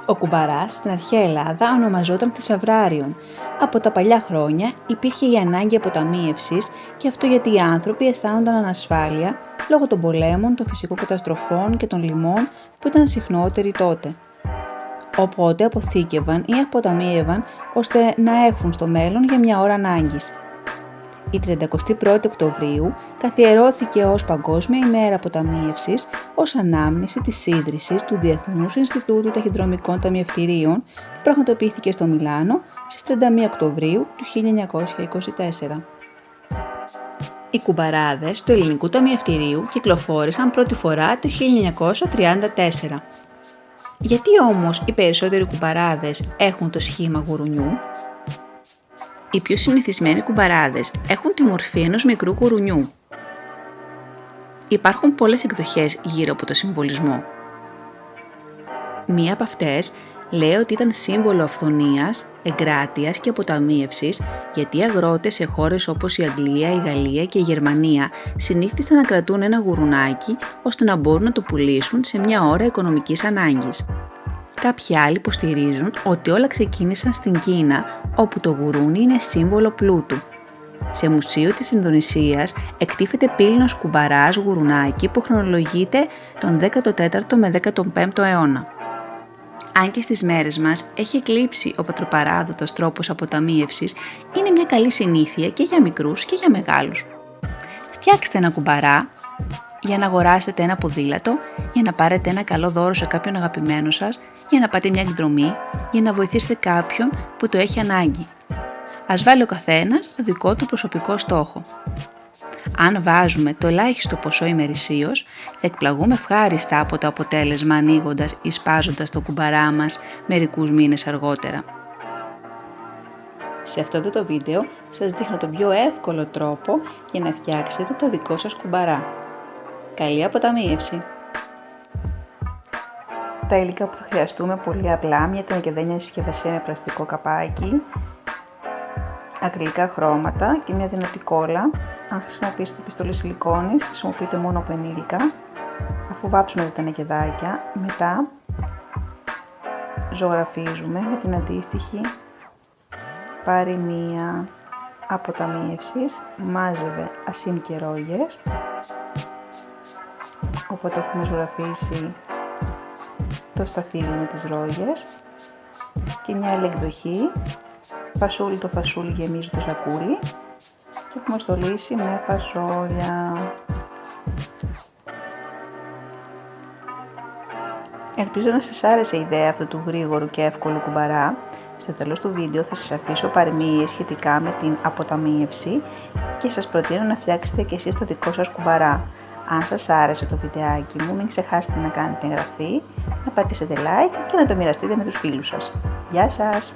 Ο κουμπαράς στην αρχαία Ελλάδα ονομαζόταν θησαυράριον. Από τα παλιά χρόνια υπήρχε η ανάγκη αποταμίευσης και αυτό γιατί οι άνθρωποι αισθάνονταν ανασφάλεια λόγω των πολέμων, των φυσικών καταστροφών και των λοιμών που ήταν συχνότεροι τότε. Οπότε αποθήκευαν ή αποταμίευαν ώστε να έχουν στο μέλλον για μια ώρα ανάγκης. Η 31η Οκτωβρίου καθιερώθηκε ως Παγκόσμια ημέρα αποταμίευσης ως ανάμνηση της ίδρυσης του Διεθνούς Ινστιτούτου Ταχυδρομικών Ταμιευτηρίων που πραγματοποιήθηκε στο Μιλάνο στις 31 Οκτωβρίου του 1924. Οι κουμπαράδες του Ελληνικού Ταμιευτηρίου κυκλοφόρησαν πρώτη φορά το 1934. Γιατί όμως οι περισσότεροι κουμπαράδες έχουν το σχήμα γουρουνιού? Οι πιο συνηθισμένοι κουμπαράδες έχουν τη μορφή ενός μικρού γουρουνιού. Υπάρχουν πολλές εκδοχές γύρω από το συμβολισμό. Μία από αυτές λέει ότι ήταν σύμβολο αυθονίας, εγκράτειας και αποταμίευσης, γιατί οι αγρότες σε χώρες όπως η Αγγλία, η Γαλλία και η Γερμανία συνήθισαν να κρατούν ένα γουρουνάκι ώστε να μπορούν να το πουλήσουν σε μια ώρα οικονομικής ανάγκης. Κάποιοι άλλοι υποστηρίζουν ότι όλα ξεκίνησαν στην Κίνα, όπου το γουρούνι είναι σύμβολο πλούτου. Σε μουσείο της Ινδονησίας εκτίθεται πύληνος κουμπαράς γουρουνάκι που χρονολογείται τον 14ο με 15ο αιώνα. Αν και στις μέρες μας έχει εκλείψει ο πατροπαράδοτος τρόπος αποταμίευσης, είναι μια καλή συνήθεια και για μικρούς και για μεγάλους. Φτιάξτε ένα κουμπαρά για να αγοράσετε ένα ποδήλατο, για να πάρετε ένα καλό δώρο σε κάποιον αγαπημένο σας, για να πάτε μια εκδρομή, για να βοηθήσετε κάποιον που το έχει ανάγκη. Ας βάλει ο καθένας το δικό του προσωπικό στόχο. Αν βάζουμε το ελάχιστο ποσό ημερησίως, θα εκπλαγούμε ευχάριστα από το αποτέλεσμα ανοίγοντας ή σπάζοντας το κουμπαρά μας μερικούς μήνες αργότερα. Σε αυτό το βίντεο σας δείχνω τον πιο εύκολο τρόπο για να φτιάξετε το δικό σας κουμπαρά. Καλή αποταμίευση! Τα υλικά που θα χρειαστούμε πολύ απλά, μια τενεκεδένια συσκευασία με πλαστικό καπάκι, ακριλικά χρώματα και μια δυνατή κόλλα. Αν χρησιμοποιήσετε πιστολή σιλικόνης, χρησιμοποιείτε μόνο πενίλικα. Αφού βάψουμε τα τενεκεδάκια, μετά ζωγραφίζουμε με την αντίστοιχη παροιμία αποταμίευσης, μάζευε ασύν και ρόγες. Οπότε έχουμε ζωγραφίσει το σταφύλι με τις ρόγες και μια άλλη εκδοχή, φασούλι το φασούλι γεμίζει το σακούλι και έχουμε στολίσει με φασόλια. Ελπίζω να σας άρεσε η ιδέα αυτού του γρήγορου και εύκολου κουμπαρά. Στο τέλος του βίντεο θα σας αφήσω παροιμίες σχετικά με την αποταμίευση και σας προτείνω να φτιάξετε και εσείς το δικό σας κουμπαρά. Αν σας άρεσε το βιντεάκι μου, μην ξεχάσετε να κάνετε εγγραφή, να πατήσετε like και να το μοιραστείτε με τους φίλους σας. Γεια σας!